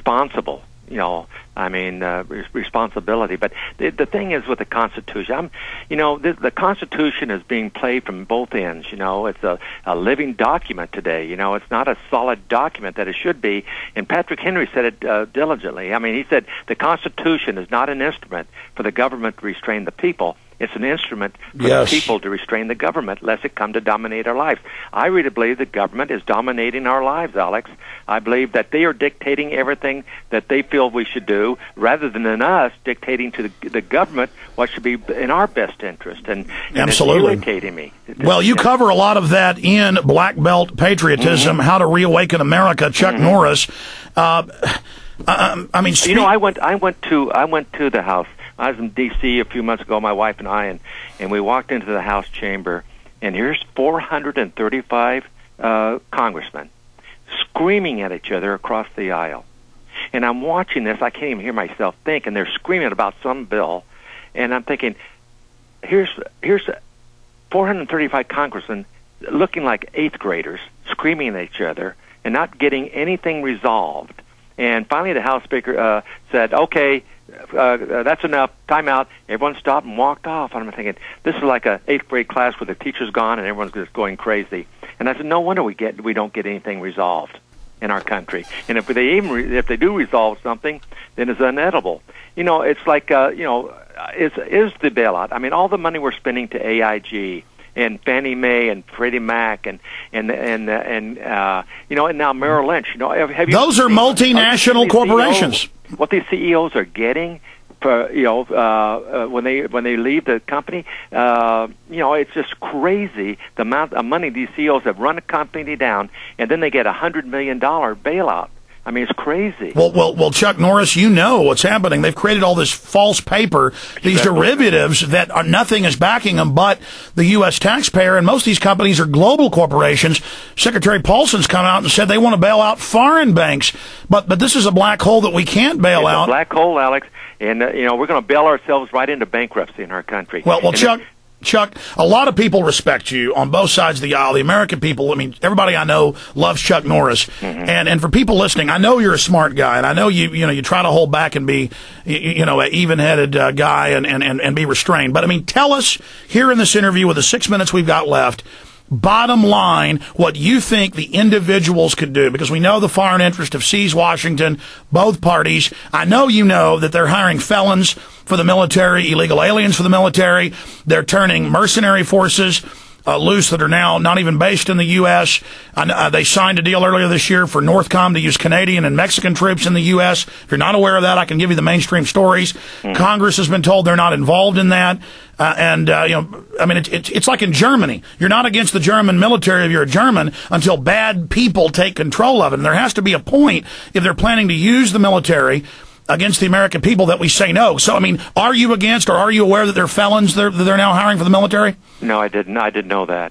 responsible. I mean, responsibility. But the thing is with the Constitution, the Constitution is being played from both ends. It's a living document today. It's not a solid document that it should be. And Patrick Henry said it diligently. I mean, he said the Constitution is not an instrument for the government to restrain the people. It's an instrument for the people to restrain the government, lest it come to dominate our lives. I really believe the government is dominating our lives, Alex. I believe that they are dictating everything that they feel we should do, rather than us dictating to the government what should be in our best interest. And absolutely, it's irritating me. Well, you cover a lot of that in Black Belt Patriotism, How to Reawaken America, Chuck Norris. I mean, I went to the House. I was in D.C. a few months ago, my wife and I, and we walked into the House chamber, and here's 435 congressmen screaming at each other across the aisle. And I'm watching this. I can't even hear myself think, and they're screaming about some bill. And I'm thinking, here's 435 congressmen looking like eighth graders screaming at each other and not getting anything resolved. And finally the House Speaker said, okay, that's enough, time out. Everyone stopped and walked off. And I'm thinking, this is like a 8th grade class where the teacher's gone and everyone's just going crazy. And I said, no wonder we don't get anything resolved in our country. And if they do resolve something, then it's inedible. It's like is the bailout. I mean, all the money we're spending to AIG and Fannie Mae and Freddie Mac and now Merrill Lynch. Have you those are multinational corporations. What these CEOs are getting for when they leave the company, it's just crazy the amount of money these CEOs have run a company down, and then they get $100 million bailout. I mean, it's crazy. Well, Chuck Norris, you know what's happening. They've created all this false paper, these derivatives that are nothing is backing them but the U.S. taxpayer, and most of these companies are global corporations. Secretary Paulson's come out and said they want to bail out foreign banks, but this is a black hole that we can't bail out. It's a black hole, Alex, and we're going to bail ourselves right into bankruptcy in our country. Well, Chuck, a lot of people respect you on both sides of the aisle. The American people, I mean, everybody I know loves Chuck Norris. And for people listening, I know you're a smart guy, and I know you try to hold back and be, an even-headed guy and be restrained. But, I mean, tell us here in this interview with the 6 minutes we've got left, bottom line, what you think the individuals could do, because we know the foreign interest have seized Washington, both parties. I know you know that they're hiring felons for the military, illegal aliens for the military. They're turning mercenary forces loose that are now not even based in the U.S. They signed a deal earlier this year for NORTHCOM to use Canadian and Mexican troops in the U.S. If you're not aware of that, I can give you the mainstream stories. Congress has been told they're not involved in that. I mean, it's like in Germany. You're not against the German military if you're a German until bad people take control of it. And there has to be a point, if they're planning to use the military against the American people, that we say no. So, I mean, are you against, or are you aware that they're felons that they're now hiring for the military? No, I didn't. I didn't know that.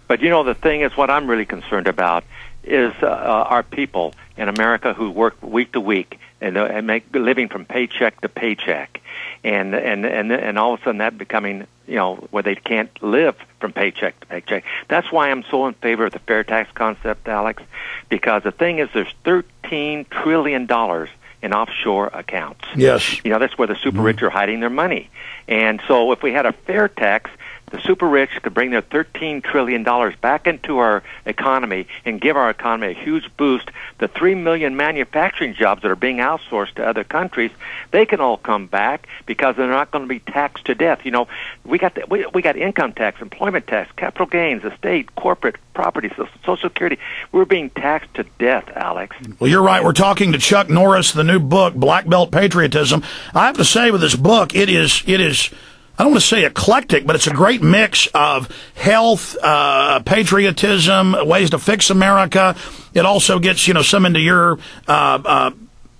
But, the thing is, what I'm really concerned about is our people in America who work week to week and make a living from paycheck to paycheck. And all of a sudden that becoming, where they can't live from paycheck to paycheck. That's why I'm so in favor of the fair tax concept, Alex, because the thing is there's $13 trillion in offshore accounts. Yes. That's where the super rich are hiding their money. And so if we had a fair tax, the super rich could bring their $13 trillion back into our economy and give our economy a huge boost. The 3 million manufacturing jobs that are being outsourced to other countries, they can all come back because they're not going to be taxed to death. We got income tax, employment tax, capital gains, estate, corporate property, Social Security. We're being taxed to death, Alex. Well, you're right. We're talking to Chuck Norris, the new book, Black Belt Patriotism. I have to say with this book, it is I don't want to say eclectic, but it's a great mix of health, patriotism, ways to fix America. It also gets, some into your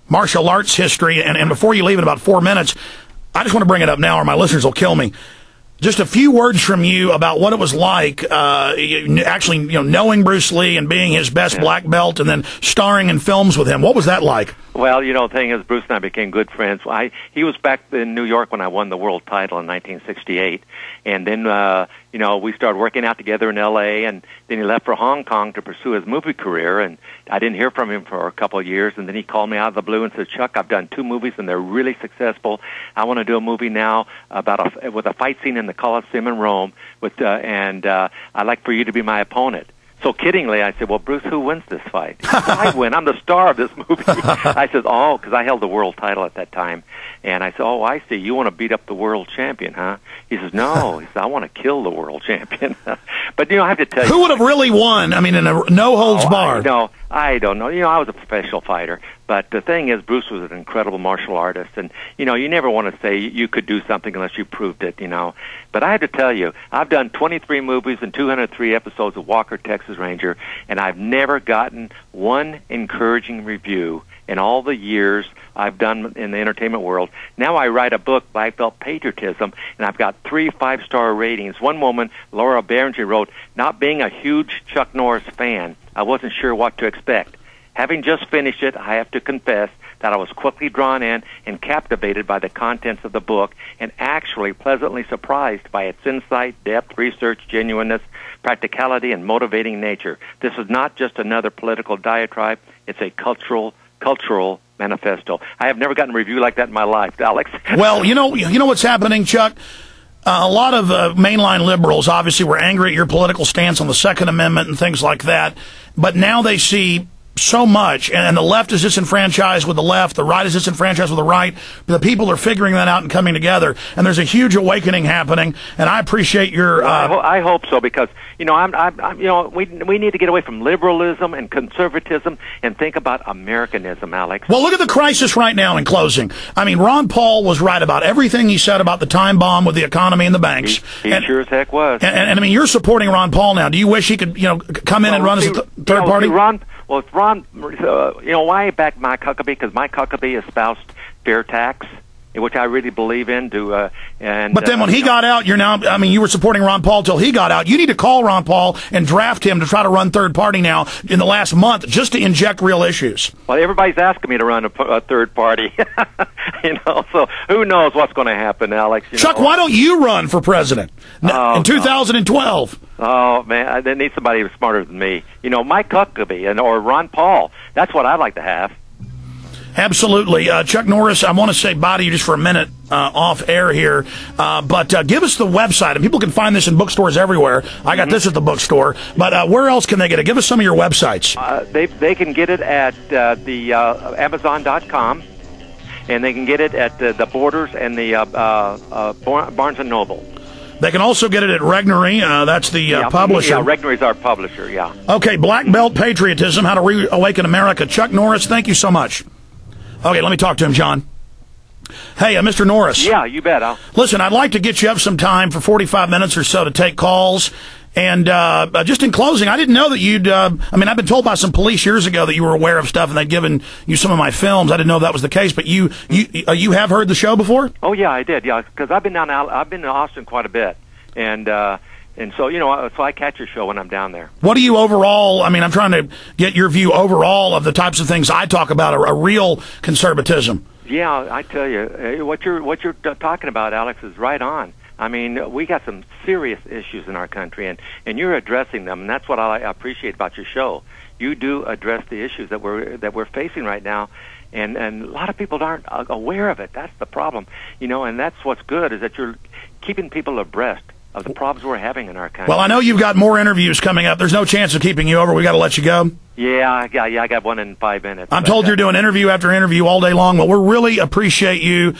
martial arts history. And before you leave in about 4 minutes, I just want to bring it up now or my listeners will kill me. Just a few words from you about what it was like actually, knowing Bruce Lee and being his best black belt and then starring in films with him. What was that like? Well, the thing is, Bruce and I became good friends. He was back in New York when I won the world title in 1968, and then we started working out together in L.A. And then he left for Hong Kong to pursue his movie career. And I didn't hear from him for a couple of years. And then he called me out of the blue and said, "Chuck, I've done 2 movies and they're really successful. I want to do a movie now with a fight scene in the Colosseum in Rome and I'd like for you to be my opponent." So kiddingly, I said, "Well, Bruce, who wins this fight?" He said, "I win. I'm the star of this movie." I said, "Oh," because I held the world title at that time. And I said, "Oh, I see. You want to beat up the world champion, huh?" He says, "No." He says, "I want to kill the world champion." But, I have to tell you. Who would have really won? I mean, in a no-holds-barred. I don't know. I was a professional fighter. But the thing is, Bruce was an incredible martial artist. And, you never want to say you could do something unless you proved it, But I have to tell you, I've done 23 movies and 203 episodes of Walker, Texas Ranger, and I've never gotten one encouraging review in all the years I've done in the entertainment world. Now I write a book, Black Belt Patriotism, and I've got 3 5-star ratings. One woman, Laura Berenger, wrote, "Not being a huge Chuck Norris fan, I wasn't sure what to expect. Having just finished it, I have to confess that I was quickly drawn in and captivated by the contents of the book and actually pleasantly surprised by its insight, depth, research, genuineness, practicality, and motivating nature. This is not just another political diatribe. It's a cultural manifesto." I have never gotten a review like that in my life, Alex. Well, you know what's happening, Chuck? A lot of mainline liberals obviously were angry at your political stance on the Second Amendment and things like that, but now they see so much, and the left is disenfranchised with the left, the right is disenfranchised with the right. The people are figuring that out and coming together, and there's a huge awakening happening. And I appreciate your. I hope so, because we need to get away from liberalism and conservatism and think about Americanism, Alex. Well, look at the crisis right now. In closing, I mean, Ron Paul was right about everything he said about the time bomb with the economy and the banks. He sure as heck was. And I mean, you're supporting Ron Paul now. Do you wish he could, come in and run as a third party? Well, it's Ron, why I back Mike Huckabee? Because Mike Huckabee espoused fair tax, which I really believe in. But then when he got out, you were supporting Ron Paul till he got out. You need to call Ron Paul and draft him to try to run third party now in the last month, just to inject real issues. Well, everybody's asking me to run a third party, so who knows what's going to happen, Alex. Chuck, why don't you run for president in 2012? Oh, man, they need somebody smarter than me. Mike Huckabee or Ron Paul. That's what I'd like to have. Absolutely. Chuck Norris, I want to say bye to you just for a minute off air here, but give us the website. And people can find this in bookstores everywhere. I got this at the bookstore. But where else can they get it? Give us some of your websites. They can get it at the Amazon.com, and they can get it at the Borders and the Barnes & Noble. They can also get it at Regnery. That's the publisher. Yeah, Regnery's our publisher, yeah. Okay, Black Belt Patriotism, How to Reawaken America. Chuck Norris, thank you so much. Okay, let me talk to him, John. Hey, Mr. Norris. Yeah, you bet. Listen, I'd like to get you up some time for 45 minutes or so to take calls. And just in closing, I didn't know that you'd, I've been told by some police years ago that you were aware of stuff and they'd given you some of my films. I didn't know that was the case, but you have heard the show before? Oh, yeah, I did, yeah, because I've been to Austin quite a bit. And so, so I catch your show when I'm down there. What do you overall, I'm trying to get your view overall of the types of things I talk about, a real conservatism. Yeah, I tell you, what you're talking about, Alex, is right on. We got some serious issues in our country, and you're addressing them, and that's what I appreciate about your show. You do address the issues that we're facing right now, and a lot of people aren't aware of it. That's the problem, and that's what's good, is that you're keeping people abreast of the problems we're having in our country. Well, I know you've got more interviews coming up. There's no chance of keeping you over. We got to let you go. Yeah, I got one in 5 minutes. I'm told you're doing interview after interview all day long. Well, we really appreciate you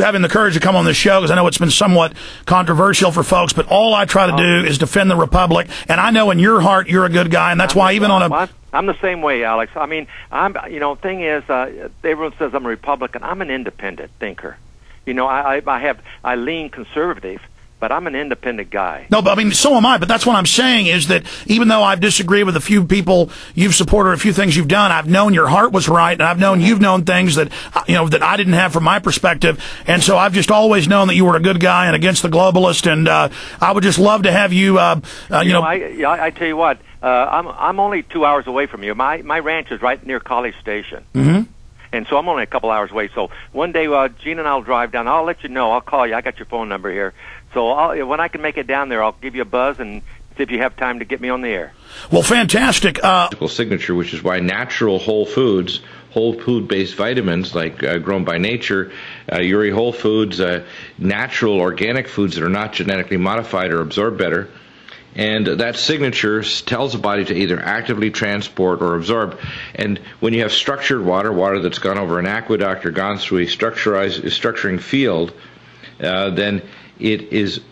having the courage to come on this show, because I know it's been somewhat controversial for folks, but all I try to do is defend the Republic, and I know in your heart you're a good guy, and that's why even on a... I'm the same way, Alex. Thing is, everyone says I'm a Republican. I'm an independent thinker. I lean conservative, but I'm an independent guy. No, but so am I. But that's what I'm saying, is that even though I've disagreed with a few people you've supported, a few things you've done, I've known your heart was right, and I've known you've known things that that I didn't have from my perspective, and so I've just always known that you were a good guy and against the globalist, and I would just love to have you. I tell you what, I'm only 2 hours away from you. My ranch is right near College Station. Mm-hmm. And so I'm only a couple hours away. So one day, Gene and I'll drive down. I'll let you know. I'll call you. I got your phone number here. So when I can make it down there, I'll give you a buzz and see if you have time to get me on the air. Well, fantastic. Signature, which is why natural whole food-based vitamins like grown by nature, Uri Whole Foods, natural organic foods that are not genetically modified or absorb better. And that signature tells the body to either actively transport or absorb. And when you have structured water that's gone over an aqueduct or gone through a structuring field, then it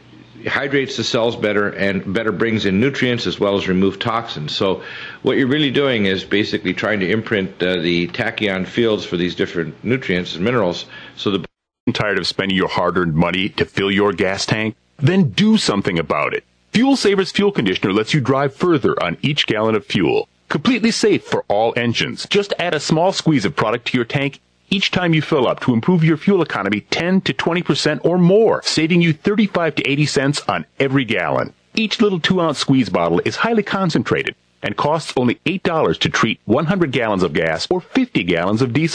hydrates the cells better and better brings in nutrients as well as remove toxins. So what you're really doing is basically trying to imprint the tachyon fields for these different nutrients and minerals. So the tired of spending your hard-earned money to fill your gas tank? Then do something about it. Fuel Saver's fuel conditioner lets you drive further on each gallon of fuel. Completely safe for all engines. Just add a small squeeze of product to your tank each time you fill up to improve your fuel economy 10 to 20% or more, saving you 35 to 80 cents on every gallon. Each little 2-ounce squeeze bottle is highly concentrated and costs only $8 to treat 100 gallons of gas or 50 gallons of diesel.